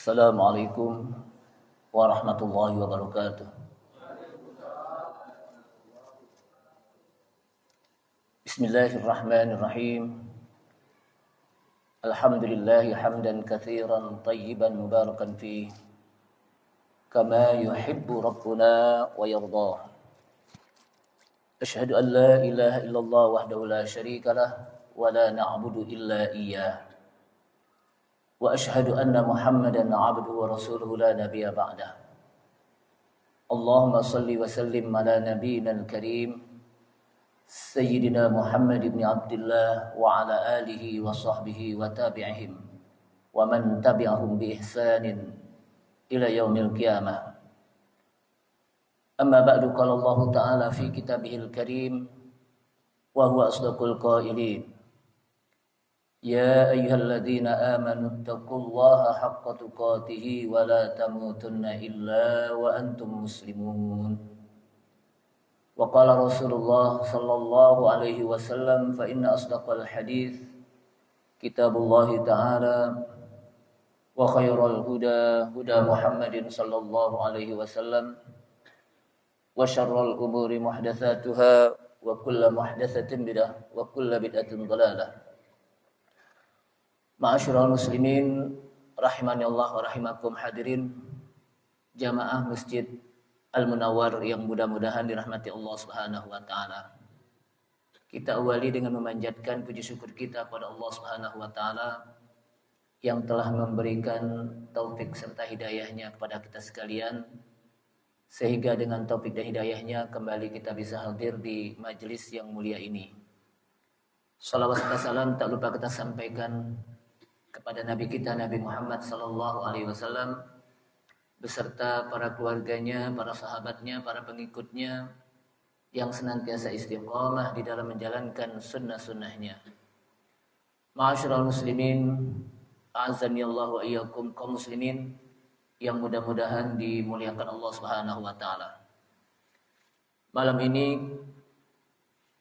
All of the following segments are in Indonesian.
Assalamualaikum warahmatullahi wabarakatuh. Bismillahirrahmanirrahim. Alhamdulillahi hamdan katsiran tayyiban mubarakan fi kama yuhibbu rabbuna wa yardah. Asyhadu an la ilaha illallah wahdahu la syarika lah wa la na'budu illa iyyah. Wa asyhadu anna Muhammadan 'abduhu wa rasuluhu la nabiyya ba'dah. Allahumma salli wa sallim ala nabiyyina al-karim Sayyidina Muhammad ibn Abdullah wa ala alihi wa sahbihi wa tabi'ihim wa man tabi'ahum bi ihsanin ila yaumil qiyamah. Amma ba'du, qala Allah Ta'ala fi kitabihil karim wa huwa asdaqul qailin. Ya ayyuhalladzina amanu taqullaha haqqa tuqatih wa la tamutunna illa wa antum muslimun. Wa qala Rasulullah sallallahu alaihi wasallam fa inna asdaqal hadits kitabullah ta'ala wa khairal huda huda Muhammadin sallallahu alaihi wasallam wa syarrul umuri muhdatsatuha wa kullu muhdatsatin bid'ah wa kullu bid'atin dhalalah. Ma'asyiral muslimin rahimani Allah wa rahimakum, hadirin jamaah Masjid Al-Munawwar yang mudah-mudahan dirahmati Allah Subhanahu wa taala. Kita awali dengan memanjatkan puji syukur kita kepada Allah Subhanahu wa taala yang telah memberikan taufik serta hidayahnya kepada kita sekalian, sehingga dengan taufik dan hidayahnya kembali kita bisa hadir di majelis yang mulia ini. Salawat serta salam tak lupa kita sampaikan kepada Nabi kita Nabi Muhammad sallallahu alaihi wasallam beserta para keluarganya, para sahabatnya, para pengikutnya yang senantiasa istiqamah di dalam menjalankan sunnah-sunnahnya. Ma'asyiral muslimin, a'azzani Allah wa iyyakum, kaum muslimin yang mudah-mudahan dimuliakan Allah Subhanahu wa taala. Malam ini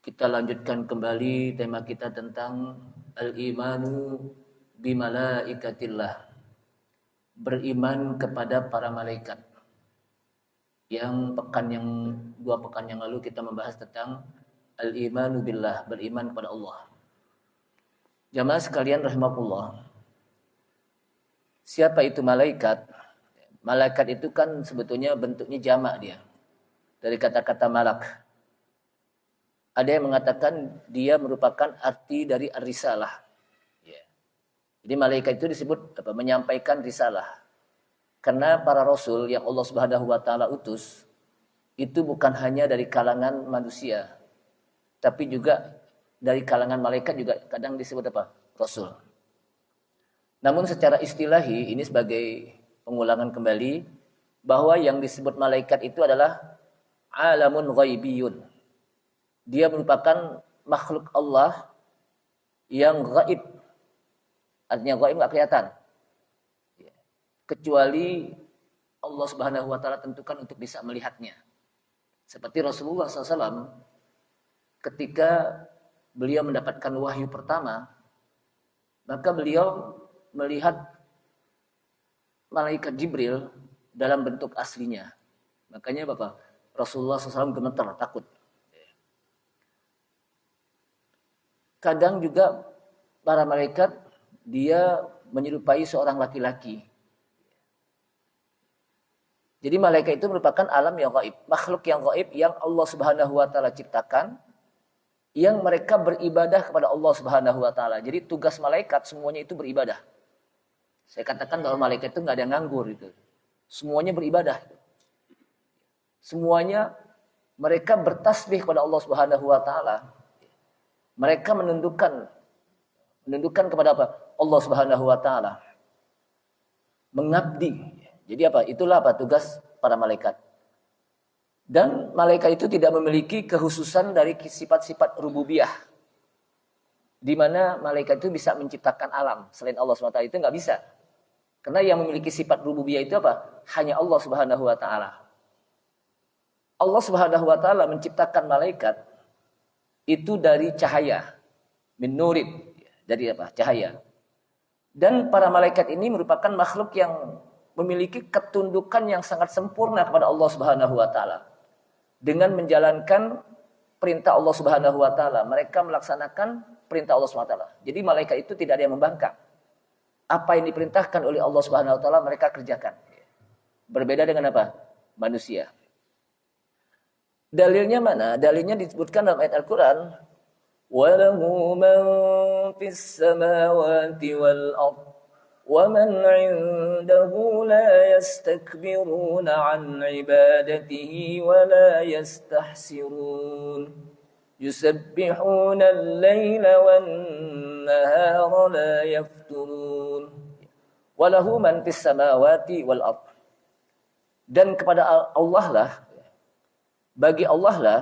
kita lanjutkan kembali tema kita tentang al-imanu bi malaikatillah. Beriman kepada para malaikat. Yang dua pekan yang lalu kita membahas tentang al-imanu billah, beriman kepada Allah. Jamaah sekalian rahimakumullah. Siapa itu malaikat? Malaikat itu kan sebetulnya bentuknya jamak dia. Dari kata-kata malak. Ada yang mengatakan dia merupakan arti dari ar-risalah. Jadi malaikat itu disebut menyampaikan risalah. Karena para rasul yang Allah Subhanahu wa taala utus itu bukan hanya dari kalangan manusia, tapi juga dari kalangan malaikat juga kadang disebut rasul. Namun secara istilahi ini sebagai pengulangan kembali bahwa yang disebut malaikat itu adalah alamun ghaibiyun. Dia merupakan makhluk Allah yang gaib. Artinya gaib nggak kelihatan, kecuali Allah Subhanahu wa taala tentukan untuk bisa melihatnya. Seperti Rasulullah SAW ketika beliau mendapatkan wahyu pertama, maka beliau melihat malaikat Jibril dalam bentuk aslinya. Makanya Rasulullah SAW gemetar, takut. Kadang juga para malaikat dia menyerupai seorang laki-laki. Jadi malaikat itu merupakan alam yang gaib, makhluk yang gaib yang Allah Subhanahu wa taala ciptakan, yang mereka beribadah kepada Allah Subhanahu wa taala. Jadi tugas malaikat semuanya itu beribadah. Saya katakan bahwa malaikat itu enggak ada yang nganggur itu. Semuanya beribadah. Semuanya mereka bertasbih kepada Allah Subhanahu wa taala. Mereka menundukkan kepada Allah Subhanahu wa taala. Mengabdi. Jadi itulah tugas para malaikat. Dan malaikat itu tidak memiliki kekhususan dari sifat-sifat rububiyah. Di mana malaikat itu bisa menciptakan alam selain Allah Subhanahu wa taala, itu enggak bisa. Karena yang memiliki sifat rububiyah itu hanya Allah Subhanahu wa taala. Allah Subhanahu wa taala menciptakan malaikat itu dari cahaya, min nurin, dari cahaya. Dan para malaikat ini merupakan makhluk yang memiliki ketundukan yang sangat sempurna kepada Allah Subhanahu wa taala. Dengan menjalankan perintah Allah Subhanahu wa taala, mereka melaksanakan perintah Allah Subhanahu wa taala. Jadi malaikat itu tidak ada yang membangkang. Apa yang diperintahkan oleh Allah Subhanahu wa taala mereka kerjakan. Berbeda dengan apa? Manusia. Dalilnya mana? Dalilnya disebutkan dalam ayat Al-Qur'an, وَلَهُ مَنْ فِي السَّمَاوَاتِ وَالْأَرْضِ وَمَنْ عِنْدَهُ لَا يَسْتَكْبِرُونَ عَنْ عِبَادَتِهِ وَلَا يَسْتَحْسِرُونَ يُسَبِّحُونَ اللَّيْلَ وَالنَّهَارَ لَا يَفْتُرُونَ وَلَهُ مَنْ فِي السَّمَاوَاتِ وَالْأَرْضِ. Dan kepada Allah lah, bagi Allah lah,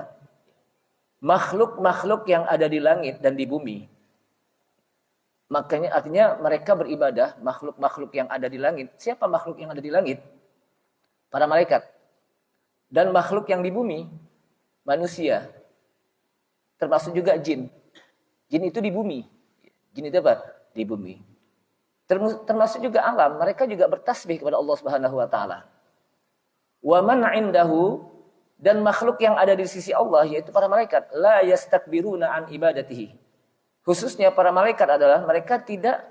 makhluk-makhluk yang ada di langit dan di bumi. Makanya artinya mereka beribadah, makhluk-makhluk yang ada di langit. Siapa makhluk yang ada di langit? Para malaikat. Dan makhluk yang di bumi, manusia. Termasuk juga jin. Jin itu di bumi. Jin itu apa? Di bumi. Termasuk juga alam, mereka juga bertasbih kepada Allah Subhanahu wa taala. Wa man 'indahu, dan makhluk yang ada di sisi Allah yaitu para malaikat, la yastakbiruna an ibadatihi. Khususnya para malaikat adalah mereka tidak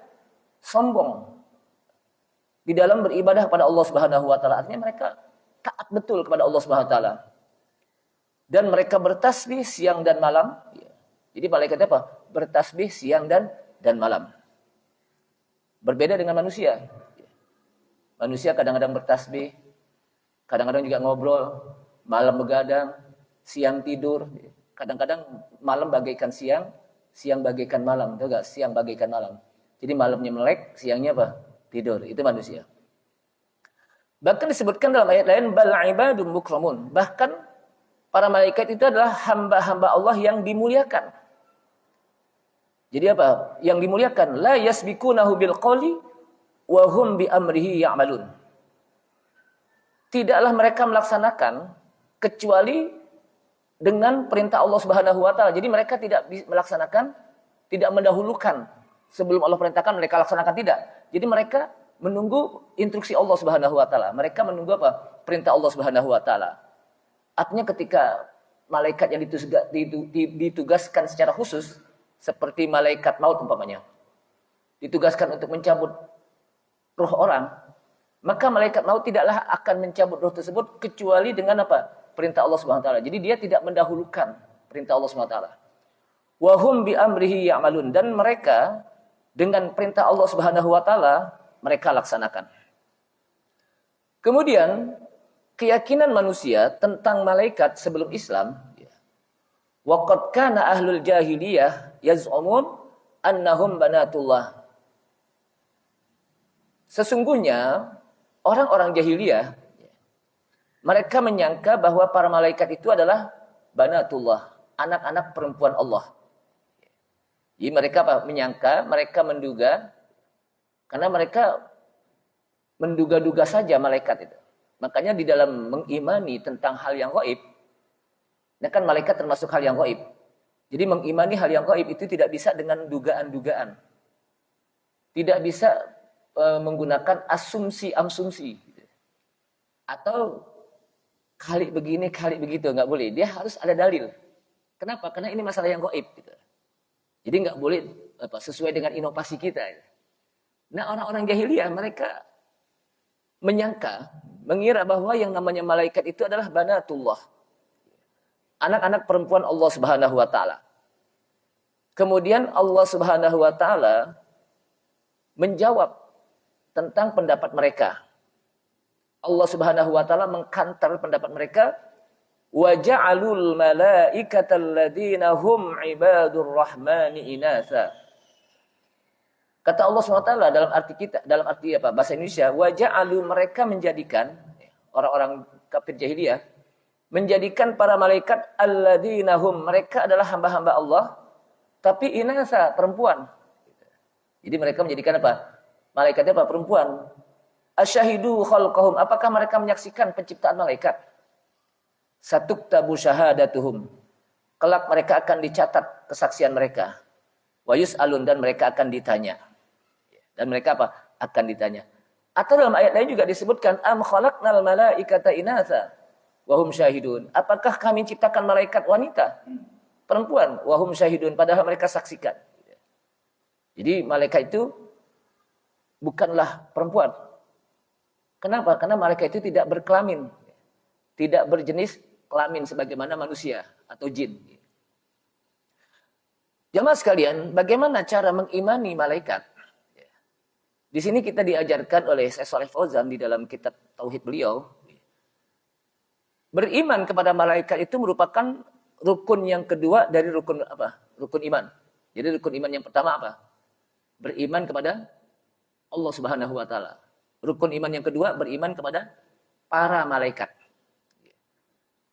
sombong di dalam beribadah kepada Allah Subhanahu wa taala. Artinya mereka taat betul kepada Allah Subhanahu wa taala. Dan mereka bertasbih siang dan malam. Jadi malaikat apa? Bertasbih siang dan malam. Berbeda dengan manusia. Manusia kadang-kadang bertasbih, kadang-kadang juga ngobrol, malam begadang, siang tidur. Kadang-kadang malam bagaikan siang, siang bagaikan malam. Tahu gak? Siang bagaikan malam. Jadi malamnya melek, siangnya apa? Tidur. Itu manusia. Bahkan disebutkan dalam ayat lain, bal ibadun mukramun. Bahkan para malaikat itu adalah hamba-hamba Allah yang dimuliakan. Jadi apa? Yang dimuliakan. La yasbikunahu bil qawli wa hum bi amrihi ya'malun. Tidaklah mereka melaksanakan kecuali dengan perintah Allah Subhanahu wa taala. Jadi mereka tidak melaksanakan, tidak mendahulukan sebelum Allah perintahkan mereka laksanakan, tidak. Jadi mereka menunggu instruksi Allah Subhanahu wa taala. Mereka menunggu apa? Perintah Allah Subhanahu wa taala. Artinya ketika malaikat yang ditugaskan secara khusus seperti malaikat maut umpamanya, ditugaskan untuk mencabut roh orang, maka malaikat maut tidaklah akan mencabut roh tersebut kecuali dengan apa? Perintah Allah Subhanahu wa taala. Jadi dia tidak mendahulukan perintah Allah Subhanahu wa taala. Wa hum bi amrihi ya'malun, dan mereka dengan perintah Allah Subhanahu wa taala mereka laksanakan. Kemudian keyakinan manusia tentang malaikat sebelum Islam, wa qad kana ahlul jahiliyah yaz'umun annahum banatullah. Sesungguhnya orang-orang jahiliyah mereka menyangka bahwa para malaikat itu adalah banatullah, anak-anak perempuan Allah. Jadi mereka apa? Menyangka, mereka menduga, karena mereka menduga-duga saja malaikat itu. Makanya di dalam mengimani tentang hal yang gaib, nah kan malaikat termasuk hal yang gaib. Jadi mengimani hal yang gaib itu tidak bisa dengan dugaan-dugaan. Tidak bisa menggunakan asumsi-asumsi. Atau kali begini, kali begitu, nggak boleh. Dia harus ada dalil. Kenapa? Karena ini masalah yang gaib. Gitu. Jadi nggak boleh sesuai dengan inovasi kita. Nah orang-orang jahiliyah mereka menyangka, mengira bahwa yang namanya malaikat itu adalah banatullah, anak-anak perempuan Allah Subhanahu wa taala. Kemudian Allah Subhanahu wa taala menjawab tentang pendapat mereka. Allah Subhanahu wa taala mengkantar pendapat mereka, wa ja'alul malaikata alladziina hum ibadur rahmani inatha. Kata Allah Subhanahu wa taala dalam arti apa? Bahasa Indonesia, wa ja'alu, mereka menjadikan orang-orang kafir jahiliyah menjadikan para malaikat alladziina hum, mereka adalah hamba-hamba Allah tapi inatha, perempuan. Jadi mereka menjadikan apa? Malaikatnya apa? Perempuan. Asyahidu khalqahum, apakah mereka menyaksikan penciptaan malaikat? Satuktabu syahadatuhum, kelak mereka akan dicatat kesaksian mereka. Wa yus'alun, dan mereka akan ditanya. Dan mereka apa? Akan ditanya. Atau dalam ayat lain juga disebutkan am khalaqnal malaikata inatha wa hum syahidun. Apakah kami ciptakan malaikat wanita, perempuan, wa hum syahidun, padahal mereka saksikan. Jadi malaikat itu bukanlah perempuan. Kenapa? Karena malaikat itu tidak berkelamin, tidak berjenis kelamin sebagaimana manusia atau jin. Jamaah sekalian, bagaimana cara mengimani malaikat? Di sini kita diajarkan oleh Syekh Shalih Fauzan di dalam kitab Tauhid beliau. Beriman kepada malaikat itu merupakan rukun yang kedua dari rukun apa? Rukun iman. Jadi rukun iman yang pertama apa? Beriman kepada Allah Subhanahu wa taala. Rukun iman yang kedua beriman kepada para malaikat.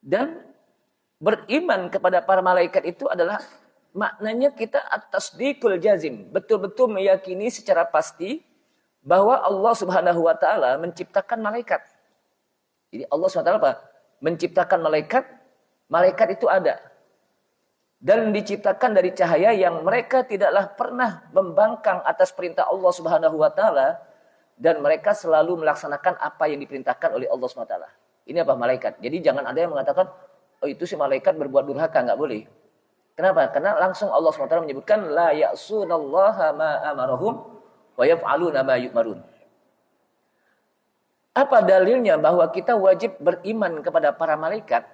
Dan beriman kepada para malaikat itu adalah maknanya kita at-tasdiqul jazim, betul-betul meyakini secara pasti bahwa Allah Subhanahu wa taala menciptakan malaikat. Jadi Allah Subhanahu wa taala apa? Menciptakan malaikat, malaikat itu ada. Dan diciptakan dari cahaya yang mereka tidaklah pernah membangkang atas perintah Allah Subhanahu wa taala dan mereka selalu melaksanakan apa yang diperintahkan oleh Allah Subhanahu wa taala. Ini apa? Malaikat. Jadi jangan ada yang mengatakan, oh itu si malaikat berbuat durhaka, enggak boleh. Kenapa? Karena langsung Allah Subhanahu wa taala menyebutkan la ya'sunallaha ma amarahum wa yaf'aluna ma yu'marun. Apa dalilnya bahwa kita wajib beriman kepada para malaikat?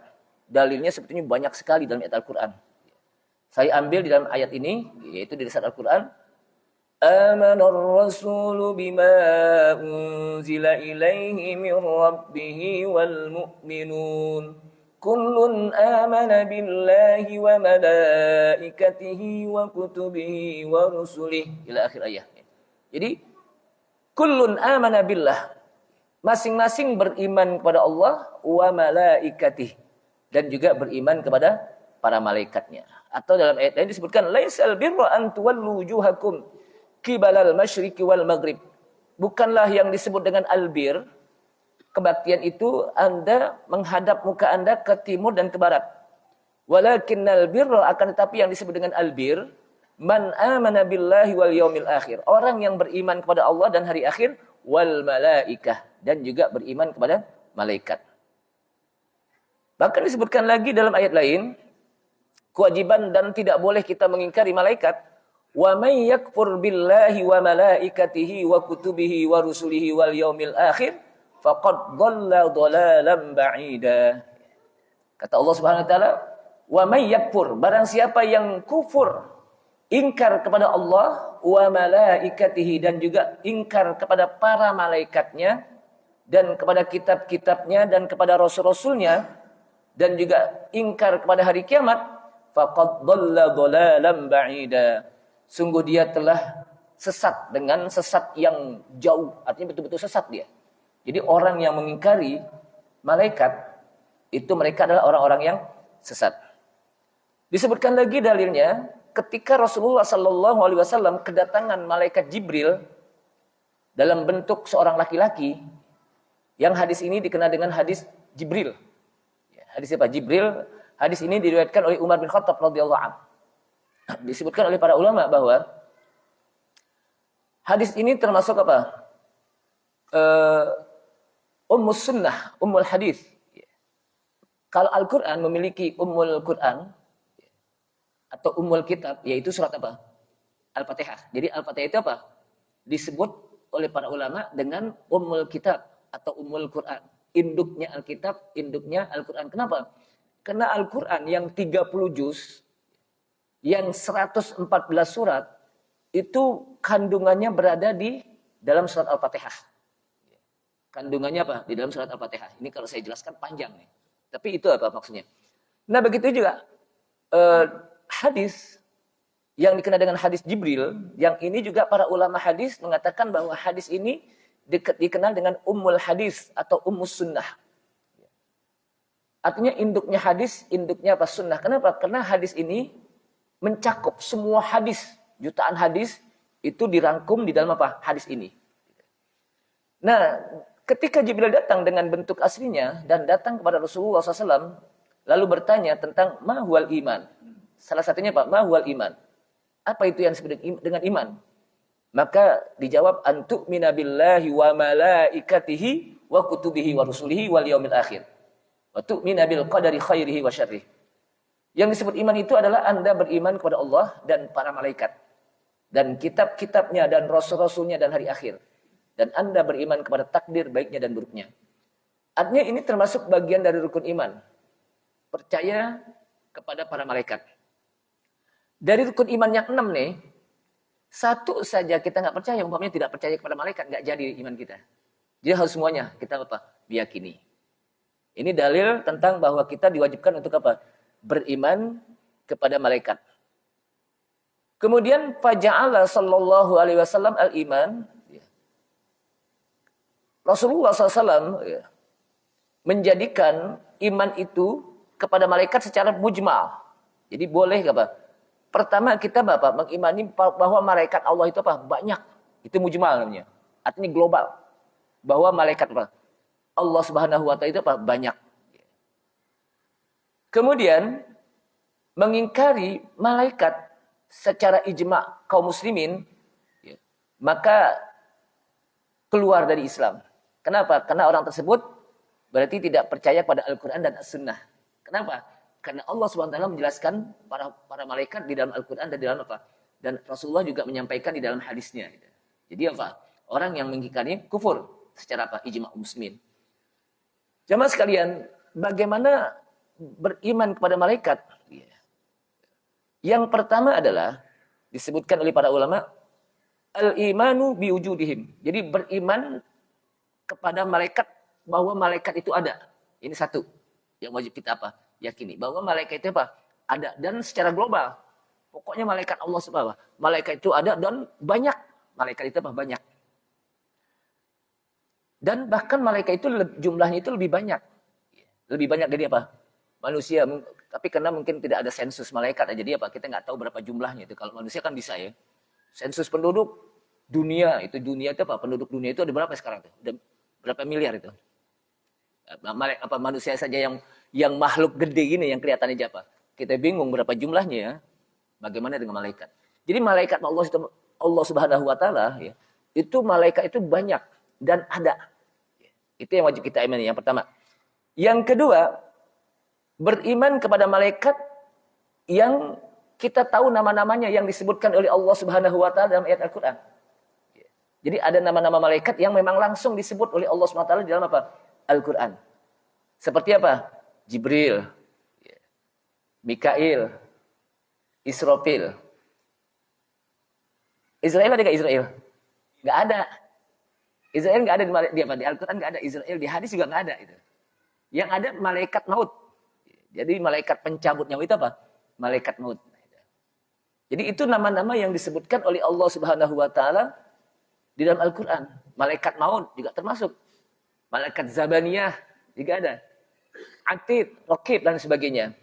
Dalilnya sebetulnya banyak sekali dalam ayat Al-Qur'an. Saya ambil di dalam ayat ini, yaitu di dasar Al-Qur'an. Amanar rasulu bima unzila ilaihi min rabbih wal mu'minun. Kullun amana billahi wa malaikatihi wa kutubihi wa rusulihi. Ila akhir ayat. Jadi, kullun amana billah. Masing-masing beriman kepada Allah wa malaikatih. Dan juga beriman kepada para malaikatnya. Atau dalam ayat lain disebutkan, laisal birra an tuwallu wujuhakum qibalal masyriqi wal maghrib. Bukanlah yang disebut dengan albir. Kebaktian itu Anda menghadap muka Anda ke timur dan ke barat. Walakinnal birra, akan tetapi yang disebut dengan albir, man amana billahi wal yaumil akhir. Orang yang beriman kepada Allah dan hari akhir, wal malaikah, dan juga beriman kepada malaikat. Bahkan disebutkan lagi dalam ayat lain, kewajiban dan tidak boleh kita mengingkari malaikat. Wa may yakfur billahi wa malaikatihi wa kutubihi wa rusulihi wal yaumil akhir faqad dhalla dhalalan ba'ida. Kata Allah Subhanahu wa taala, wa may yakfur, barang siapa yang kufur, ingkar kepada Allah, wa malaikatihi, dan juga ingkar kepada para malaikatnya, dan kepada kitab-kitabnya, dan kepada rasul-rasulnya, dan juga ingkar kepada hari kiamat, faqad dhalla dhalalan ba'ida. Sungguh dia telah sesat dengan sesat yang jauh, artinya betul-betul sesat dia. Jadi orang yang mengingkari malaikat itu mereka adalah orang-orang yang sesat. Disebutkan lagi dalilnya ketika Rasulullah sallallahu alaihi wasallam kedatangan malaikat Jibril dalam bentuk seorang laki-laki, yang hadis ini dikenal dengan hadis Jibril. Hadis apa? Jibril. Hadis ini diriwayatkan oleh Umar bin Khattab radhiyallahu anhu. Disebutkan oleh para ulama bahwa hadis ini termasuk apa? Ummus sunnah, ummul hadis. Kalau Al-Quran memiliki ummul Quran atau ummul kitab, yaitu surat apa? Al-Fatihah. Jadi Al-Fatihah itu apa? Disebut oleh para ulama dengan ummul kitab atau ummul Quran. Induknya Alkitab, induknya Al-Quran. Kenapa? Karena Al-Quran yang 30 juz, yang 114 surat, itu kandungannya berada di dalam surat Al-Fatihah. Kandungannya apa? Di dalam surat Al-Fatihah. Ini kalau saya jelaskan panjang nih. Tapi itu apa maksudnya? Nah begitu juga hadis yang dikenal dengan hadis Jibril, yang ini juga para ulama hadis mengatakan bahwa hadis ini dikenal dengan ummul hadis atau ummus sunnah. Artinya induknya hadis, induknya apa? Sunnah. Kenapa? Karena hadis ini mencakup semua hadis, jutaan hadis itu dirangkum di dalam apa? Hadis ini. Nah, ketika Jibril datang dengan bentuk aslinya dan datang kepada Rasulullah SAW, lalu bertanya tentang ma huwal iman. Salah satunya apa? Ma huwal iman. Apa itu yang disebut dengan iman? Maka dijawab antu'mina billahi wa malaikatihi wa kutubihi wa rusulihi wal yaumil akhir. Wa tu'mina bil qadari khairihi wa syarrihi. Yang disebut iman itu adalah Anda beriman kepada Allah dan para malaikat. Dan kitab-kitabnya dan rasul-rasulnya dan hari akhir. Dan Anda beriman kepada takdir baiknya dan buruknya. Artinya ini termasuk bagian dari rukun iman. Percaya kepada para malaikat. Dari rukun iman yang 6 nih, satu saja kita nggak percaya, umpamanya tidak percaya kepada malaikat, nggak jadi iman kita. Jadi harus semuanya kita meyakini. Ini dalil tentang bahwa kita diwajibkan untuk beriman kepada malaikat. Kemudian faja'ala sallallahu alaihi wasallam al-iman. Rasulullah SAW menjadikan iman itu kepada malaikat secara mujmal. Jadi boleh Pertama kita mengimani bahwa malaikat Allah itu banyak. Itu mujmal namanya. Artinya global. Bahwa malaikat Allah Subhanahu wa taala itu banyak. Kemudian mengingkari malaikat secara ijma kaum muslimin, maka keluar dari Islam. Kenapa? Karena orang tersebut berarti tidak percaya pada Al-Qur'an dan As-Sunnah. Kenapa? Karena Allah SWT menjelaskan para malaikat di dalam Al-Quran dan di dalam Dan Rasulullah juga menyampaikan di dalam hadisnya. Jadi orang yang mengingkari kufur secara ijma' muslimin. Jamaah sekalian, bagaimana beriman kepada malaikat? Yang pertama adalah disebutkan oleh para ulama al-imanu biwujudihim. Jadi beriman kepada malaikat bahwa malaikat itu ada. Ini satu yang wajib kita yakini bahwa malaikat itu ada dan secara global. Pokoknya malaikat Allah Subhanahu malaikat itu ada dan banyak. Malaikat itu banyak. Dan bahkan malaikat itu jumlahnya itu lebih banyak. Lebih banyak dari manusia. Tapi karena mungkin tidak ada sensus malaikat, jadi kita nggak tahu berapa jumlahnya itu. Kalau manusia kan bisa ya. Sensus penduduk dunia itu penduduk dunia itu ada berapa sekarang tuh? Ada berapa miliar itu? Manusia saja yang makhluk gede gini yang kelihatannya kita bingung berapa jumlahnya ya. Bagaimana dengan malaikat? Jadi malaikat Allah Subhanahu wa taala itu malaikat itu banyak dan ada. Itu yang wajib kita imani yang pertama. Yang kedua, beriman kepada malaikat yang kita tahu nama-namanya yang disebutkan oleh Allah Subhanahu wa taala dalam ayat Al-Qur'an. Jadi ada nama-nama malaikat yang memang langsung disebut oleh Allah Subhanahu wa taala di dalam Al-Quran. Seperti Jibril, Mikail, Israfil. Israel ada nggak Israel? Nggak ada. Israel nggak ada di Al-Quran, nggak ada. Israel di hadis juga nggak ada. Itu. Yang ada malaikat maut. Jadi malaikat pencabut nyawa itu malaikat maut. Jadi itu nama-nama yang disebutkan oleh Allah Subhanahu wa taala di dalam Al-Quran. Malaikat maut juga termasuk. Malaikat Zabaniyah juga ada. Atid, Raqib dan sebagainya.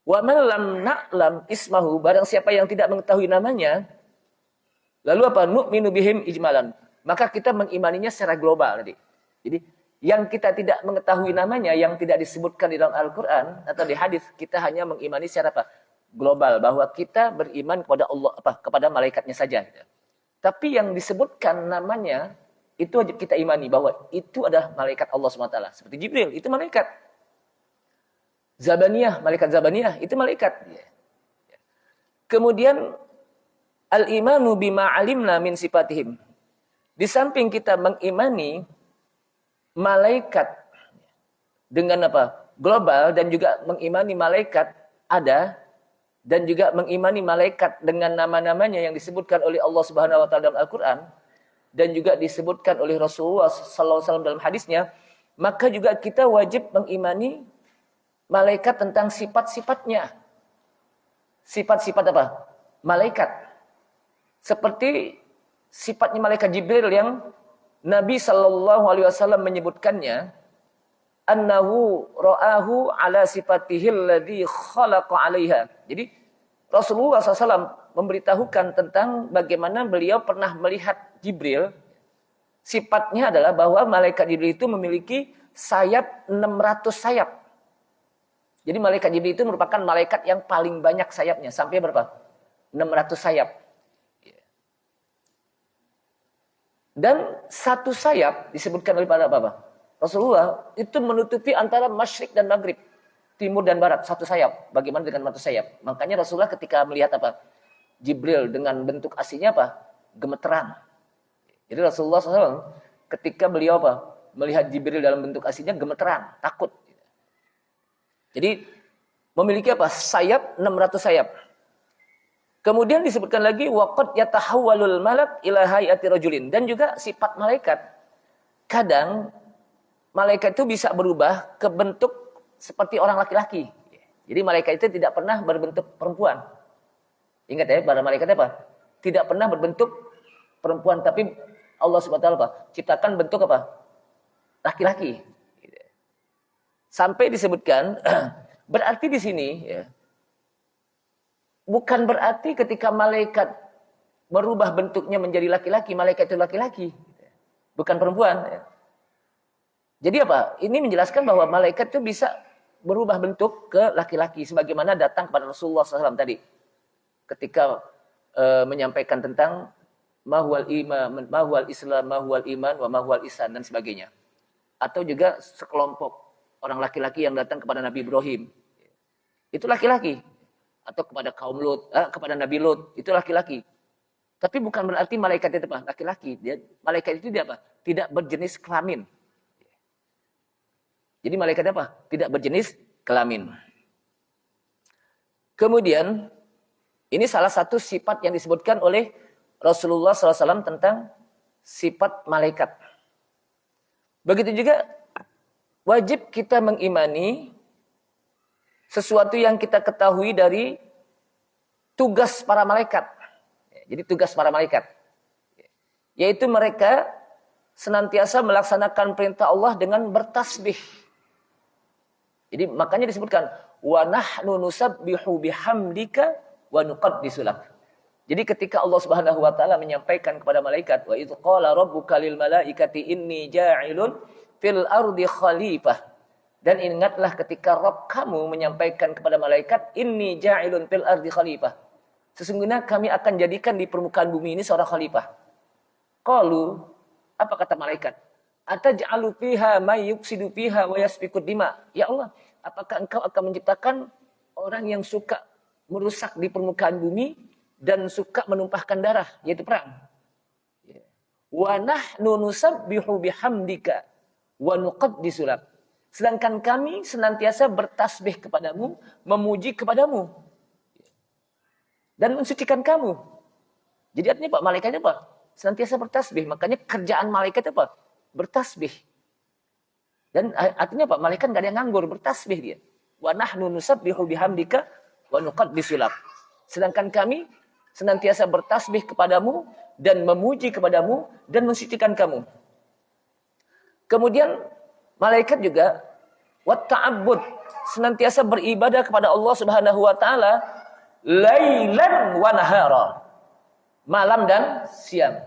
Wa man lam na'lam ismahu, barang siapa yang tidak mengetahui namanya, lalu nu'minu bihim ijmalan. Maka kita mengimaninya secara global tadi. Jadi yang kita tidak mengetahui namanya, yang tidak disebutkan di dalam Al-Qur'an atau di hadis, kita hanya mengimani secara global bahwa kita beriman kepada Allah kepada malaikatnya saja. Tapi yang disebutkan namanya itu wajib kita imani bahwa itu adalah malaikat Allah SWT. Seperti Jibril, itu malaikat. Zabaniyah, malaikat Zabaniyah, itu malaikat. Kemudian, al-imanu bima alimna min sifatihim. Di samping kita mengimani malaikat dengan global dan juga mengimani malaikat ada dan juga mengimani malaikat dengan nama-namanya yang disebutkan oleh Allah Subhanahu wa taala dalam Al-Qur'an dan juga disebutkan oleh Rasulullah sallallahu alaihi wasallam dalam hadisnya, maka juga kita wajib mengimani malaikat tentang sifat-sifatnya. Sifat-sifat malaikat. Seperti sifatnya malaikat Jibril yang Nabi sallallahu alaihi wasallam menyebutkannya, annahu ra'ahu ala sifatihi alladhi khalaqa 'alaiha. Jadi Rasulullah SAW memberitahukan tentang bagaimana beliau pernah melihat Jibril. Sifatnya adalah bahwa malaikat Jibril itu memiliki sayap 600 sayap. Jadi malaikat Jibril itu merupakan malaikat yang paling banyak sayapnya. Sampai berapa? 600 sayap. Dan satu sayap disebutkan oleh para apa? Rasulullah itu menutupi antara masyrik dan maghrib, timur dan barat, satu sayap. Bagaimana dengan satu sayap? Makanya Rasulullah ketika melihat apa? Jibril dengan bentuk aslinya apa? Gemeteran. Jadi Rasulullah SAW ketika beliau apa? Melihat Jibril dalam bentuk aslinya gemeteran, takut. Jadi memiliki apa? Sayap 600 sayap. Kemudian disebutkan lagi waqad yatahawwalul malak ila hayati rajulin, dan juga sifat malaikat. Kadang malaikat itu bisa berubah ke bentuk seperti orang laki-laki. Jadi malaikat itu tidak pernah berbentuk perempuan. Ingat ya, para malaikat apa? Tidak pernah berbentuk perempuan, tapi Allah Subhanahu wa taala ciptakan bentuk apa? Laki-laki. Sampai disebutkan berarti di sini ya, bukan berarti ketika malaikat berubah bentuknya menjadi laki-laki, malaikat itu laki-laki. Bukan perempuan. Jadi apa? Ini menjelaskan bahwa malaikat itu bisa berubah bentuk ke laki-laki. Sebagaimana datang kepada Rasulullah SAW tadi. Ketika menyampaikan tentang mahwal iman, mahwal Islam, mahwal iman, wa mahwal ihsan, dan sebagainya. Atau juga sekelompok orang laki-laki yang datang kepada Nabi Ibrahim. Itu laki-laki. Atau kepada kaum Lut, kepada Nabi Lut, itu laki-laki. Tapi bukan berarti malaikat itu apa? Laki-laki. Malaikat itu dia apa? Tidak berjenis kelamin. Jadi malaikat apa? Tidak berjenis kelamin. Kemudian ini salah satu sifat yang disebutkan oleh Rasulullah SAW tentang sifat malaikat. Begitu juga wajib kita mengimani sesuatu yang kita ketahui dari tugas para malaikat. Jadi tugas para malaikat. Yaitu mereka senantiasa melaksanakan perintah Allah dengan bertasbih. Jadi makanya disebutkan wa nahnu nusabbihu bihamdika wa nuqaddisu lak. Jadi ketika Allah Subhanahu wa taala menyampaikan kepada malaikat wa idz qala rabbuka lil malaikati inni ja'ilun fil ardi khalifah. Dan ingatlah ketika Rabb kamu menyampaikan kepada malaikat, inni ja'ilun fil ardi khalifah. Sesungguhnya kami akan jadikan di permukaan bumi ini seorang khalifah. Qalu, apa kata malaikat? Ataj'alu fiha may yufsidu fiha wa yasfikud dima. Ya Allah, apakah engkau akan menciptakan orang yang suka merusak di permukaan bumi dan suka menumpahkan darah, yaitu perang? Wa nahnu nusabbihu bihamdika wa nuqaddisu lak. Sedangkan kami senantiasa bertasbih kepadamu, memuji kepadamu. Dan mensucikan kamu. Jadi artinya Pak, malaikatnya apa? Senantiasa bertasbih. Makanya kerjaan malaikat apa? Bertasbih. Dan artinya Pak, malaikat gak ada yang nganggur, bertasbih dia. Wa nahnu nusabbihu bihamdika wa nuqaddisu lak. Sedangkan kami senantiasa bertasbih kepadamu dan memuji kepadamu dan mensucikan kamu. Kemudian malaikat juga watta'abbud, senantiasa beribadah kepada Allah Subhanahu wa taala lailan wa nahara, malam dan siang.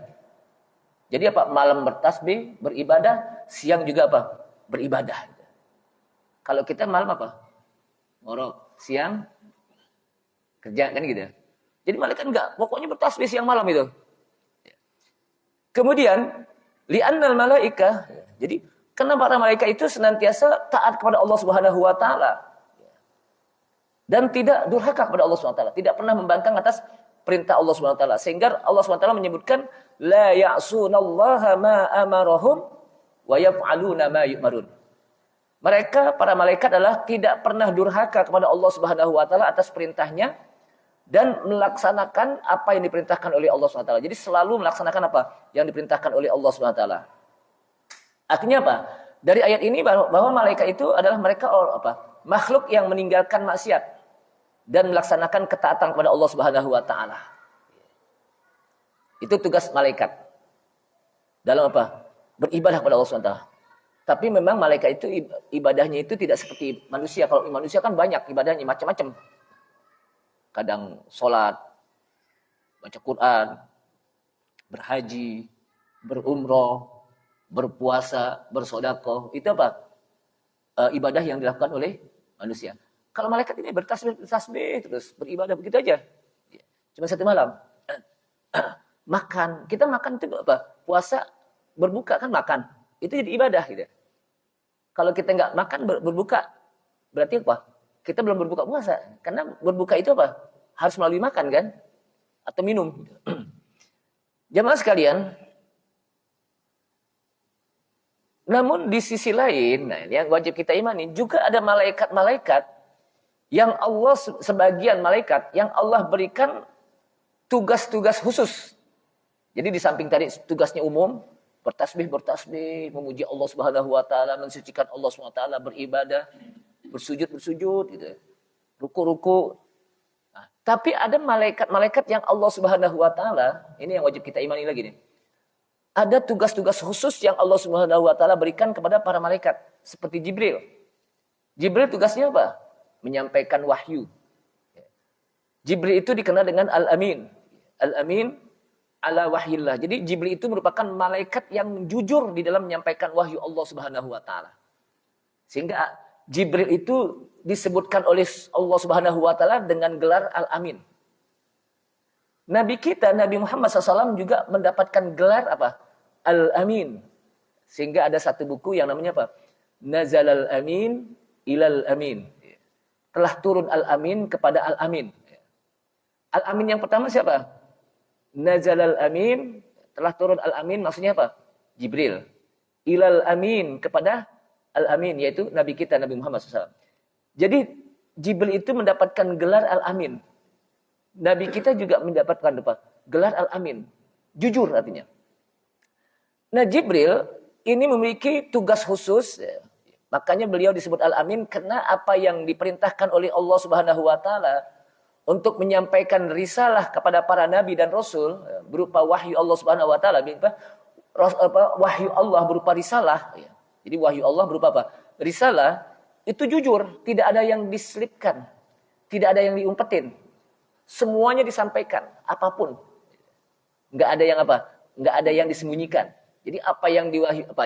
Jadi apa? Malam bertasbih, beribadah, siang juga apa? Beribadah. Kalau kita malam apa? Ngorok, siang kerja, kan gitu. Jadi malaikat enggak, pokoknya bertasbih siang malam itu. Kemudian li'annal malaika, jadi karena para malaikat itu senantiasa taat kepada Allah Subhanahu wa taala. Dan tidak durhaka kepada Allah Subhanahu wa taala, tidak pernah membangkang atas perintah Allah Subhanahu wa taala. Sehingga Allah Subhanahu wa taala menyebutkan la ya'sunallaha ma amarahum wa yaf'aluna ma yu'marun. Mereka para malaikat adalah tidak pernah durhaka kepada Allah Subhanahu wa taala atas perintahnya dan melaksanakan apa yang diperintahkan oleh Allah Subhanahu wa taala. Jadi selalu melaksanakan apa yang diperintahkan oleh Allah Subhanahu wa taala. Artinya apa? Dari ayat ini bahwa malaikat itu adalah mereka apa? Makhluk yang meninggalkan maksiat dan melaksanakan ketaatan kepada Allah Subhanahu wa taala. Itu tugas malaikat. Dalam apa? Beribadah kepada Allah Subhanahu wa taala. Tapi memang malaikat itu ibadahnya itu tidak seperti manusia. Kalau manusia kan banyak ibadahnya, macam-macam. Kadang sholat, baca Quran, berhaji, berumroh, berpuasa, bersedekah, itu apa? Ibadah yang dilakukan oleh manusia. Kalau malaikat ini bertasbih terus beribadah begitu aja. Cuma satu malam. Makan, kita makan itu apa? Puasa berbuka kan makan. Itu jadi ibadah gitu. Kalau kita nggak makan berbuka, berarti apa? Kita belum berbuka puasa. Karena berbuka itu apa? Harus melalui makan kan? Atau minum. Jamaah sekalian, namun di sisi lain, nah yang wajib kita imani, juga ada malaikat-malaikat yang Allah, sebagian malaikat yang Allah berikan tugas-tugas khusus. Jadi di samping tadi tugasnya umum, bertasbih, memuji Allah Subhanahu wa taala, mensucikan Allah Subhanahu wa taala, beribadah, bersujud gitu. Ruku. Nah, tapi ada malaikat-malaikat yang Allah Subhanahu wa taala, ini yang wajib kita imani lagi nih. Ada tugas-tugas khusus yang Allah Subhanahu wa taala berikan kepada para malaikat, seperti Jibril. Jibril tugasnya apa? Menyampaikan wahyu. Jibril itu dikenal dengan Al-Amin. Al-Amin ala wahyillah. Jadi Jibril itu merupakan malaikat yang jujur di dalam menyampaikan wahyu Allah Subhanahu wa taala. Sehingga Jibril itu disebutkan oleh Allah Subhanahu wa taala dengan gelar Al-Amin. Nabi kita, Nabi Muhammad SAW juga mendapatkan gelar apa? Al-Amin. Sehingga ada satu buku yang namanya apa? Nazalal Amin ilal Amin. Telah turun Al-Amin kepada Al-Amin. Al-Amin yang pertama siapa? Nazalal Amin, telah turun Al-Amin, maksudnya apa? Jibril. Ilal Amin, kepada Al-Amin, yaitu Nabi kita, Nabi Muhammad SAW. Jadi Jibril itu mendapatkan gelar Al-Amin. Nabi kita juga mendapatkan apa? Gelar Al-Amin. Jujur artinya. Nah Jibril ini memiliki tugas khusus. Makanya beliau disebut Al-Amin karena apa yang diperintahkan oleh Allah Subhanahu wa taala untuk menyampaikan risalah kepada para nabi dan rasul berupa wahyu Allah Subhanahu wa taala, wahyu Allah berupa risalah. Jadi wahyu Allah berupa apa? Risalah itu jujur, tidak ada yang diselipkan, tidak ada yang diumpetin. Semuanya disampaikan, apapun. Enggak ada yang apa? Enggak ada yang disembunyikan. Jadi apa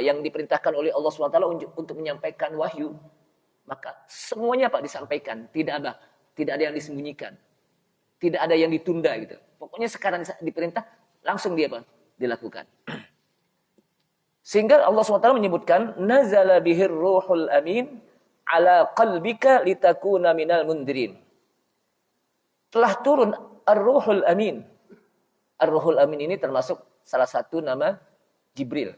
yang diperintahkan oleh Allah SWT untuk menyampaikan wahyu, maka semuanya apa disampaikan, tidak ada yang disembunyikan, tidak ada yang ditunda gitu. Pokoknya sekarang diperintah langsung dilakukan. Sehingga Allah SWT menyebutkan nazala bihir ruhul amin ala qalbika litakuna minal mundirin. Telah turun ar-ruhul amin. Ar-ruhul amin ini termasuk salah satu nama Jibril.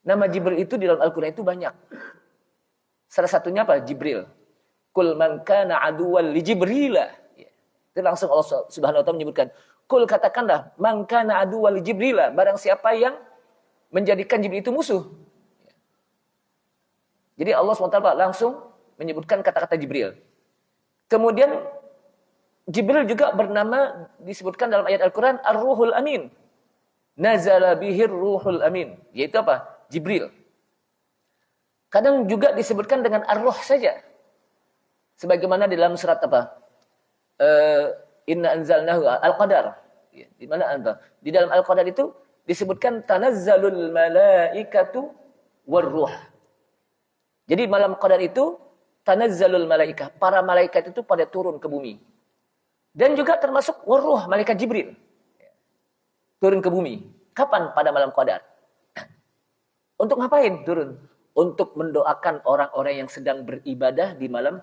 Nama Jibril itu di dalam Al-Quran itu banyak. Salah satunya apa? Jibril. Kul man kana aduwwan li Jibrila. Itu langsung Allah Subhanahu wa taala menyebutkan. Kul katakanlah man kana aduwwan li Jibrila. Barang siapa yang menjadikan Jibril itu musuh. Jadi Allah SWT langsung menyebutkan kata-kata Jibril. Kemudian Jibril juga bernama disebutkan dalam ayat Al-Quran Ar-Ruhul Amin. Nazala bihir ruhul amin. Yaitu apa? Jibril. Kadang juga disebutkan dengan ar-ruh saja. Sebagaimana di dalam surat apa? Inna anzalnahu al-qadar. Di mana anta? Di dalam al-qadar itu disebutkan tanazzalul malaikatu war-ruh. Jadi malam qadar itu tanazzalul malaikah. Para malaikat itu pada turun ke bumi. Dan juga termasuk war-ruh, malaikat Jibril. Turun ke bumi. Kapan? Pada malam qadar. Untuk ngapain turun? Untuk mendoakan orang-orang yang sedang beribadah di malam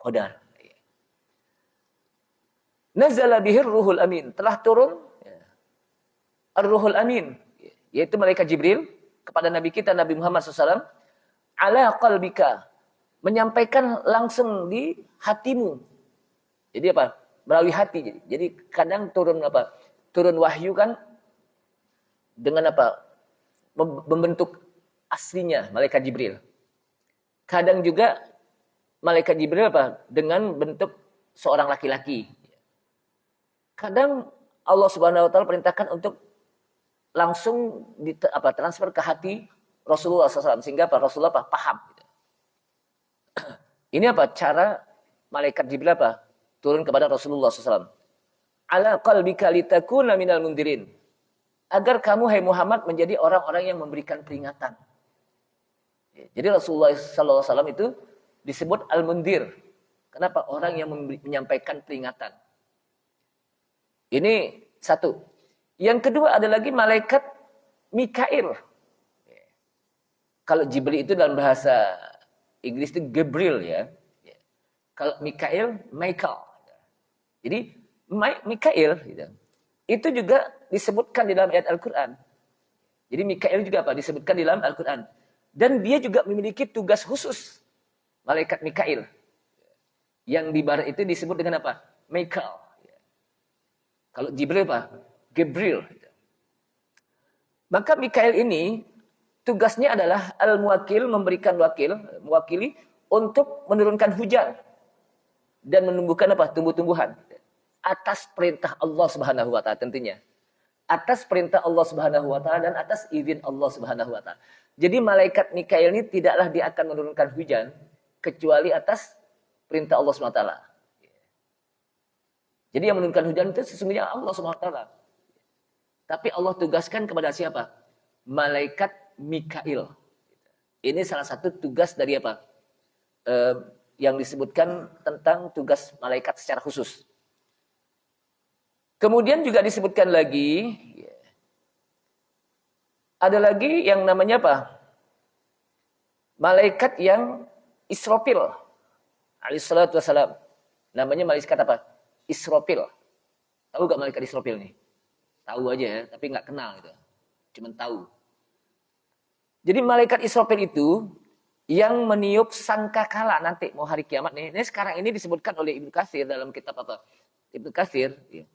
qadar. Nazala bihir ruhul amin. Telah turun ar-ruhul amin. Yaitu malaikat Jibril kepada Nabi kita Nabi Muhammad SAW. Ala qalbika. Menyampaikan langsung di hatimu. Jadi apa? Melalui hati. Jadi kadang turun apa? Turun wahyu kan dengan apa? Membentuk aslinya malaikat Jibril. Kadang juga malaikat Jibril apa? Dengan bentuk seorang laki-laki. Kadang Allah Subhanahu wa taala perintahkan untuk langsung transfer ke hati Rasulullah SAW sehingga Rasulullah paham. Ini apa? Cara malaikat Jibril turun kepada Rasulullah SAW. Ala qalbika litakuna minal mundirin. Agar kamu, hai Muhammad, menjadi orang-orang yang memberikan peringatan. Jadi Rasulullah SAW itu disebut al-mundir. Kenapa? Orang yang menyampaikan peringatan. Ini satu. Yang kedua ada lagi malaikat Mikail. Kalau Jibril itu dalam bahasa Inggris itu Gabriel ya. Kalau Mikail, Michael. Jadi Mikail gitu. Itu juga disebutkan di dalam ayat Al-Quran. Jadi Mikail juga apa? Disebutkan di dalam Al-Quran. Dan dia juga memiliki tugas khusus. Malaikat Mikail. Yang di barat itu disebut dengan apa? Michael. Kalau Jibril apa? Gabriel. Maka Mikail ini tugasnya adalah al-muwakil, memberikan mewakili untuk menurunkan hujan dan menumbuhkan apa? Tumbuh-tumbuhan atas perintah Allah Subhanahu wa taala tentunya. Atas perintah Allah Subhanahu wa taala dan atas izin Allah Subhanahu wa taala. Jadi malaikat Mikail ini tidaklah dia akan menurunkan hujan kecuali atas perintah Allah Subhanahu wa taala. Jadi yang menurunkan hujan itu sesungguhnya Allah Subhanahu wa taala. Tapi Allah tugaskan kepada siapa? Malaikat Mikail. Ini salah satu tugas dari apa? Yang disebutkan tentang tugas malaikat secara khusus. Kemudian juga disebutkan lagi, ada lagi yang namanya apa? Malaikat yang Israfil. Alaihissalatu wassalam. Namanya malaikat apa? Israfil. Tahu gak malaikat Israfil nih? Tahu aja ya, tapi nggak kenal gitu. Cuman tahu. Jadi malaikat Israfil itu yang meniup sangkakala nanti mau hari kiamat nih. Ini sekarang ini disebutkan oleh Ibnu Katsir dalam kitab apa? Ibnu Katsir. Ya.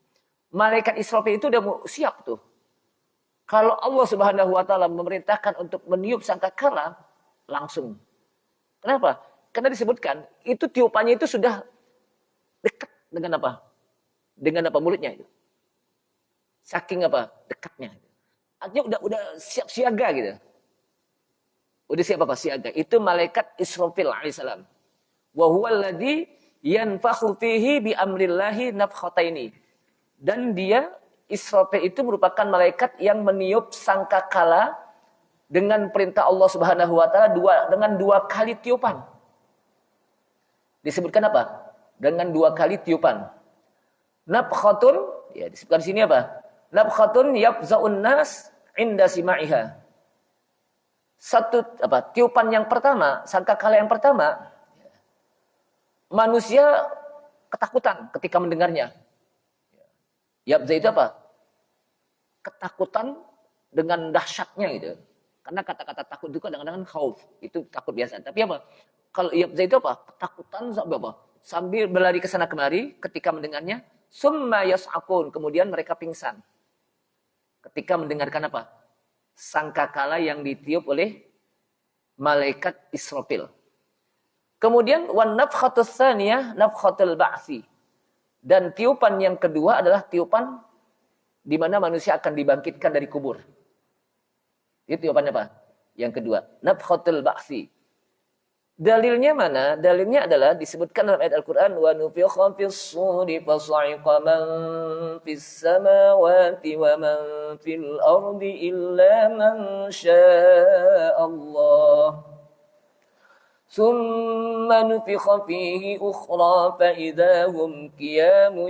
Malaikat Israfil itu udah mau siap tuh. Kalau Allah Subhanahu wa taala memerintahkan untuk meniup sangkakala, langsung. Kenapa? Karena disebutkan itu tiupannya itu sudah dekat dengan apa? Dengan apa mulutnya itu. Saking apa? Dekatnya. Artinya udah siap siaga gitu. Udah siap apa? Siaga. Itu malaikat Israfil alaihissalam. Wa huwa alladhi yanfakhu fihi bi amrillahi nafkhataini. Dan dia Israfil itu merupakan malaikat yang meniup sangkakala dengan perintah Allah Subhanahu wa taala dengan 2 kali tiupan. Disebutkan apa? Dengan 2 kali tiupan. Nafkhatun, ya disebutkan di sini apa? Nafkhatun yafza'un nas inda sima'iha. Satu apa? Tiupan yang pertama, sangkakala yang pertama, manusia ketakutan ketika mendengarnya. Yafza itu apa? Ketakutan dengan dahsyatnya gitu. Karena kata-kata takut itu kadang-kadang khauf, itu takut biasa. Tapi apa? Kalau yafza itu apa? Ketakutan sampai apa? Sambil berlari ke sana kemari ketika mendengarnya, summa yas'aqun, kemudian mereka pingsan. Ketika mendengarkan apa? Sangkakala yang ditiup oleh malaikat Israfil. Kemudian wan nafkhatus tsaniyah nafkhatul ba'si. Dan tiupan yang kedua adalah tiupan di mana manusia akan dibangkitkan dari kubur. Itu tiupan apa? Yang kedua, nafkhatul ba'si. Dalilnya mana? Dalilnya adalah disebutkan dalam ayat Al-Quran wa nufikha fis suri fasa'iqa man fis samawati wa man fil ardi illa man syaa Allah. Tsumma nufikha fihi ukhra fa idza hum qiyamun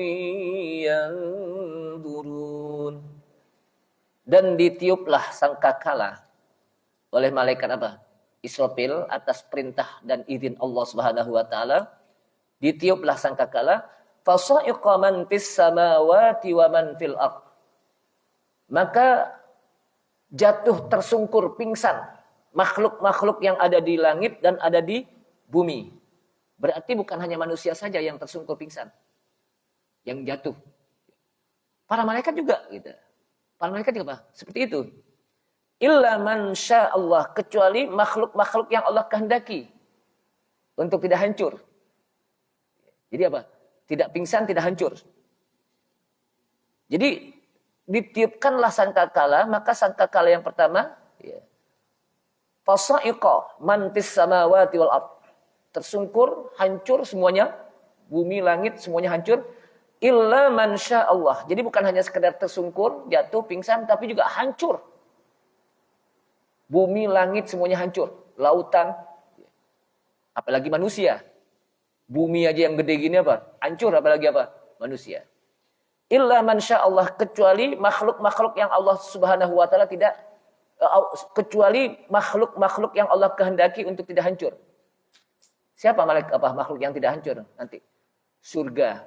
yanzurun. Dan ditiuplah sangkakala oleh malaikat apa? Israfil atas perintah dan izin Allah Subhanahu wa taala, ditiuplah sangkakala, fasa'iqa man fis samawati wa man fil ard. Maka jatuh tersungkur pingsan makhluk-makhluk yang ada di langit dan ada di bumi. Berarti bukan hanya manusia saja yang tersungkur pingsan, yang jatuh. Para malaikat juga gitu. Para malaikat juga apa? Seperti itu. Illa man syaa Allah, kecuali makhluk-makhluk yang Allah kehendaki untuk tidak hancur. Jadi apa? Tidak pingsan, tidak hancur. Jadi ditiupkanlah sangkakala, maka sangkakala yang pertama ya. Fasa'iqa man fis samawati wal ard. Tersungkur, hancur semuanya, bumi, langit semuanya hancur. Illa man syaa Allah. Jadi bukan hanya sekedar tersungkur, jatuh, pingsan, tapi juga hancur. Bumi, langit semuanya hancur. Lautan. Apalagi manusia. Bumi aja yang gede gini apa? Hancur apalagi apa? Manusia. Illa man syaa Allah. Kecuali makhluk-makhluk yang Allah Subhanahu wa taala tidak kecuali makhluk-makhluk yang Allah kehendaki untuk tidak hancur. Siapa makhluk yang tidak hancur nanti? Surga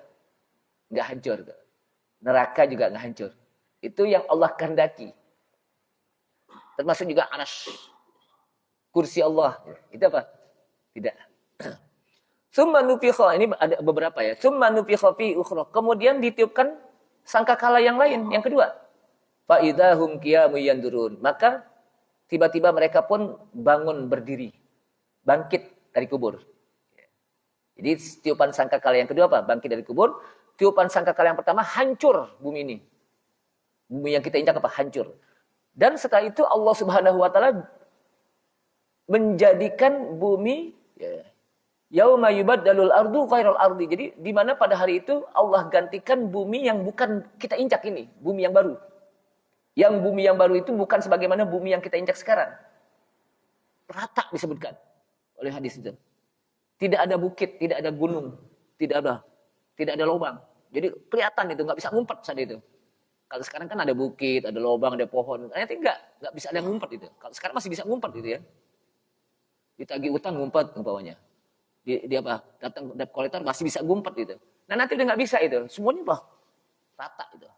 nggak hancur, neraka juga nggak hancur. Itu yang Allah kehendaki. Termasuk juga arsy, kursi Allah. Itu apa? Tidak. Tsumma nufikha, ini ada beberapa ya. Tsumma nufikha fi ukhra. Kemudian ditiupkan sangkakala yang lain, yang kedua. Fa idzahum qiyamun yandurun. Maka tiba-tiba mereka pun bangun berdiri, bangkit dari kubur. Jadi tiupan sangkakala yang kedua apa? Bangkit dari kubur. Tiupan sangkakala yang pertama, hancur bumi ini. Bumi yang kita injak apa? Hancur. Dan setelah itu Allah Subhanahu wa taala menjadikan bumi yauma yubaddalul ardu ghairal ardi. Jadi di mana pada hari itu Allah gantikan bumi yang bukan kita injak ini, bumi yang baru. Yang bumi yang baru itu bukan sebagaimana bumi yang kita injak sekarang. Rata disebutkan oleh hadis itu. Tidak ada bukit, tidak ada gunung, tidak ada lubang. Jadi kelihatan itu, nggak bisa ngumpet saat itu. Kalau sekarang kan ada bukit, ada lubang, ada pohon. Ternyata nggak bisa ada yang ngumpet itu. Kalau sekarang masih bisa ngumpet gitu ya. Ditagih utang ngumpet umpamanya. Dia datang debt collector masih bisa ngumpet gitu. Nah nanti udah nggak bisa itu. Semuanya rata itu.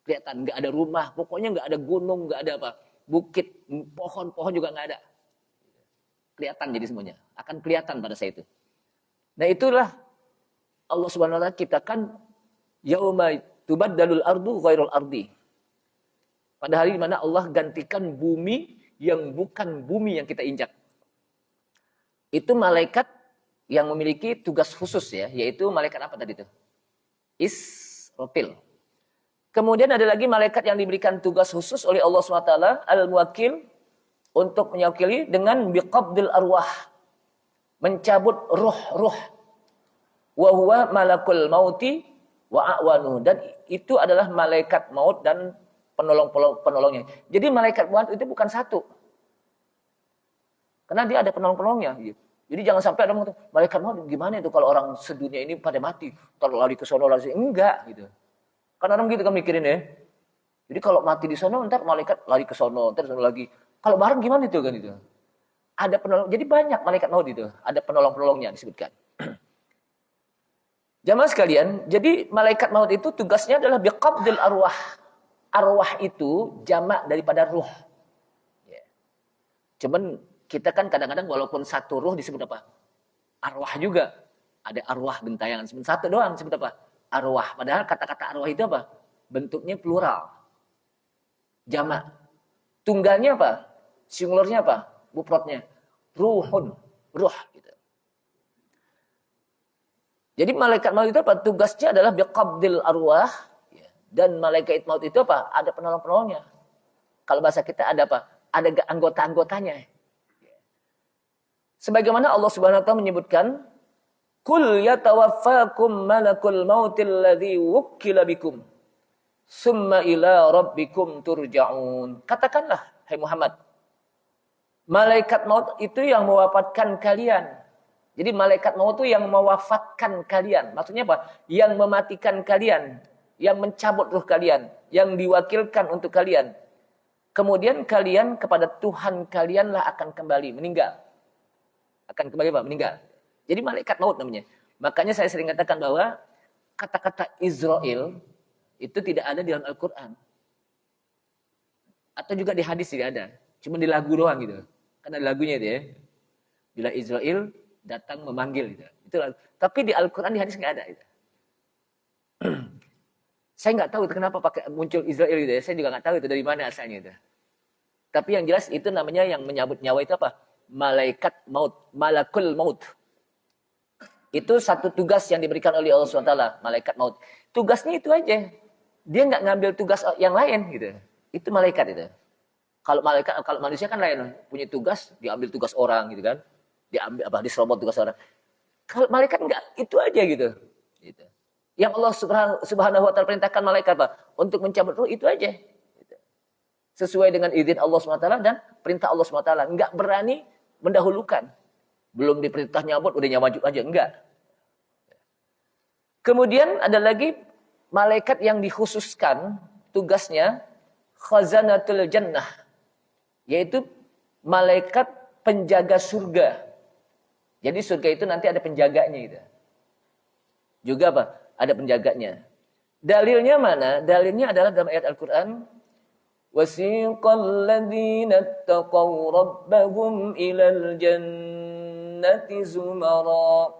Kelihatan nggak ada rumah, pokoknya nggak ada gunung, nggak ada bukit, pohon juga nggak ada. Kelihatan jadi semuanya. Akan kelihatan pada saat itu. Nah itulah Allah Subhanahu wa taala ciptakan yauma tubaddalul ardu ghairal ardi. Pada hari di mana Allah gantikan bumi yang bukan bumi yang kita injak. Itu malaikat yang memiliki tugas khusus ya, yaitu malaikat apa tadi itu? Israfil. Kemudian ada lagi malaikat yang diberikan tugas khusus oleh Allah SWT, al-muwakkil, untuk menyakili dengan biqabdil arwah, mencabut ruh-ruh. Wa huwa malakul mauti wa a'wanu. Dan itu adalah malaikat maut dan penolongnya. Jadi malaikat maut itu bukan satu. Karena dia ada penolong-penolongnya. Jadi jangan sampai ada orang malaikat maut gimana itu kalau orang sedunia ini pada mati. Kalau lari ke sono lari enggak gitu. Kan orang gitu kan mikirin ya. Jadi kalau mati di sono ntar malaikat lari ke sono, ntar sono lagi. Kalau bareng gimana itu kan itu? Ada penolong. Jadi banyak malaikat maut itu. Ada penolong-penolongnya disebutkan. Jamaah sekalian, jadi malaikat maut itu tugasnya adalah biqabdil arwah. Arwah itu jamak daripada ruh. Ya. Cuman kita kan kadang-kadang walaupun satu ruh disebut apa? Arwah juga. Ada arwah gentayangan. Satu doang disebut apa? Arwah. Padahal kata-kata arwah itu apa? Bentuknya plural. Jamak. Tunggalnya apa? Singularnya apa? Mufradnya. Ruhun. Ruh. Gitu. Jadi malaikat maut itu apa? Tugasnya adalah biqabdil arwah. Dan malaikat maut itu apa? Ada penolong-penolongnya. Kalau bahasa kita ada apa? Ada anggota-anggotanya. Sebagaimana Allah Subhanahu wa taala menyebutkan, "Qul yatawaffakum malakul mautil ladzi wukkila bikum, summa ila rabbikum turja'un." Katakanlah, hai Muhammad, malaikat maut itu yang mewafatkan kalian. Jadi malaikat maut itu yang mewafatkan kalian. Maksudnya apa? Yang mematikan kalian, yang mencabut ruh kalian, yang diwakilkan untuk kalian. Kemudian kalian kepada Tuhan kalianlah akan kembali, meninggal. Akan kembali apa? Meninggal. Jadi malaikat maut namanya. Makanya saya sering katakan bahwa kata-kata Israel itu tidak ada di dalam Al-Quran. Atau juga di hadis tidak ada. Cuma di lagu doang gitu. Kan ada lagunya itu ya. Bila Israel datang memanggil gitu. Itu. Tapi di Al-Quran, di hadis nggak ada. Gitu. Saya nggak tahu itu kenapa pakai muncul Israel gitu ya. Saya juga nggak tahu itu dari mana asalnya itu. Tapi yang jelas itu namanya yang menyambut nyawa itu apa? Malaikat maut, malakul maut. Itu satu tugas yang diberikan oleh Allah SWT, malaikat maut. Tugasnya itu aja. Dia nggak ngambil tugas yang lain gitu. Itu malaikat itu. Kalau manusia kan lain, punya tugas, diambil tugas orang gitu kan. Diambil diserobot tugas orang. Kalau malaikat enggak, itu aja gitu. Gitu. Yang Allah Subhanahu wa taala perintahkan malaikat apa? Untuk mencabut ruh itu aja. Gitu. Sesuai dengan izin Allah SWT dan perintah Allah SWT. Enggak berani mendahulukan. Belum diperintah nyabut, udah nyabut aja. Enggak. Kemudian ada lagi malaikat yang dikhususkan tugasnya khazanatul jannah. yaitu malaikat penjaga surga. Jadi surga itu nanti ada penjaganya gitu. Juga apa? Ada penjaganya. Dalilnya mana? Dalilnya adalah dalam ayat Al-Qur'an, wasiqal ladzina taqaw rabbahum ilal jannati zumara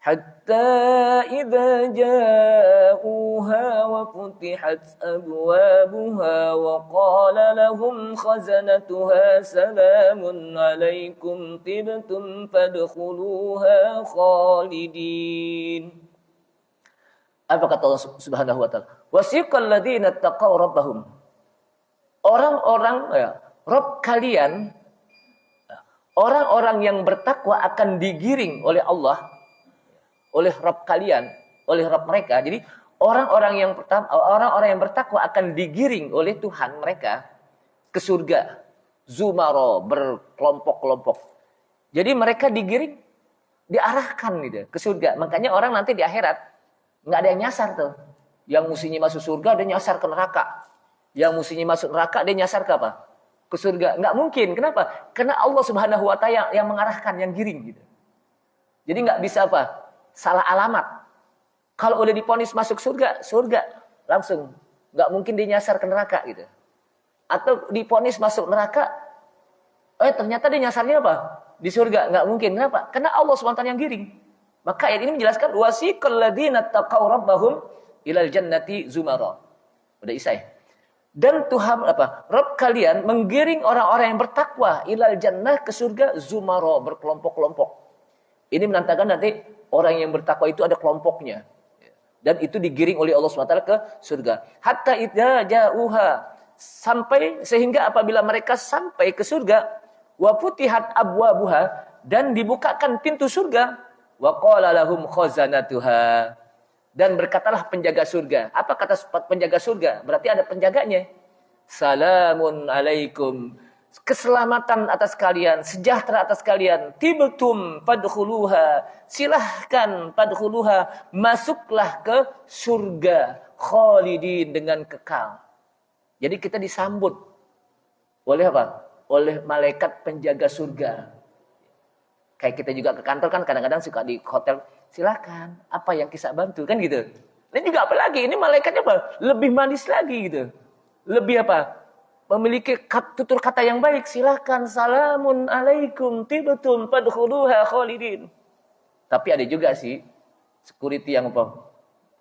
hatta idza ja'uha wa futihat abwabuha wa qala lahum khazanatuha salamun alaikum tibtum fadkhuluha khalidin. Apa kata Allah Subhanahu wa taala? Wasiqal ladzina taqaw rabbahum. Orang-orang Rabb kalian, orang-orang yang bertakwa akan digiring oleh Allah, oleh Rabb kalian, oleh Rabb mereka. Jadi orang-orang yang bertakwa akan digiring oleh Tuhan mereka ke surga. Zumaro, berkelompok-kelompok. Jadi mereka digiring, diarahkan gitu ke surga. Makanya orang nanti di akhirat nggak ada yang nyasar tuh. Yang mestinya masuk surga dia nyasar ke neraka. Yang mestinya masuk neraka dia nyasar ke apa? Ke surga. Nggak mungkin. Kenapa? Karena Allah Subhanahu wa taala yang mengarahkan, yang giring gitu. Jadi nggak bisa apa? Salah alamat. Kalau udah diponis masuk surga, surga langsung. Nggak mungkin dia nyasar ke neraka gitu. Atau diponis masuk neraka, ternyata dia nyasarnya apa? Di surga. Nggak mungkin. Kenapa? Karena Allah SWT yang giring. Maka ayat ini menjelaskan wasiqal ladzina taqaw rabbahum ilal jannati zumara. Udah isai. Dan Tuhan Rabb kalian menggiring orang-orang yang bertakwa ilal jannah ke surga zumara, berkelompok-kelompok. Ini menandakan nanti orang yang bertakwa itu ada kelompoknya. Dan itu digiring oleh Allah SWT ke surga. Hatta idza ja'uha, sampai sehingga apabila mereka sampai ke surga, wa futihat abwabuha, dan dibukakan pintu surga, wa qala lahum khazanatuha, dan berkatalah penjaga surga. Apa kata penjaga surga? Berarti ada penjaganya. Salamun alaikum, keselamatan atas kalian, sejahtera atas kalian. Tibtum fadkhuluha, silahkan fadkhuluha, masuklah ke surga. Khalidin, dengan kekal. Jadi kita disambut oleh apa? Oleh malaikat penjaga surga. Kayak kita juga ke kantor kan kadang-kadang suka di hotel, silakan, apa yang bisa bantu kan gitu. Ini juga apa lagi? Ini malaikatnya apa? Lebih manis lagi gitu. Lebih apa? Memiliki tutur kata yang baik. Silakan, salamun alaikum tibtum fadkhuluha khalidin. Tapi ada juga sih security yang apa?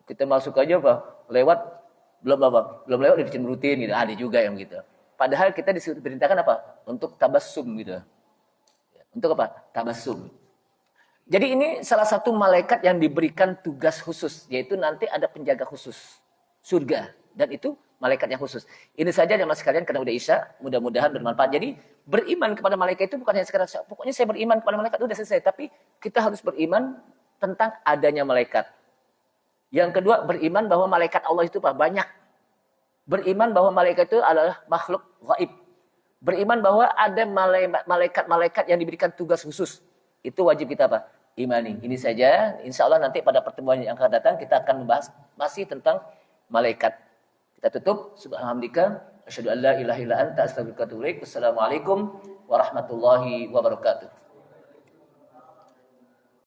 Kita masuk aja apa? Lewat belum lewat udah dicemberutin gitu. Ada juga yang gitu. Padahal kita diperintahkan apa? Untuk tabassum gitu. Untuk apa? Tabassum. Jadi ini salah satu malaikat yang diberikan tugas khusus, yaitu nanti ada penjaga khusus surga, dan itu malaikat yang khusus. Ini saja jemaah sekalian, karena udah Isya, mudah-mudahan bermanfaat. Jadi beriman kepada malaikat itu bukan hanya sekedar pokoknya saya beriman kepada malaikat udah selesai, tapi kita harus beriman tentang adanya malaikat. Yang kedua, beriman bahwa malaikat Allah itu banyak. Beriman bahwa malaikat itu adalah makhluk gaib. Beriman bahwa ada malaikat-malaikat yang diberikan tugas khusus. Itu wajib kita apa? Imani. Ini saja. Insya Allah nanti pada pertemuan yang akan datang kita akan membahas masih tentang malaikat. Kita tutup. Subhanallah. Asyhadu an la ilaha illa anta astaghfiruka wa atubu ilaik. Wassalamualaikum warahmatullahi wabarakatuh.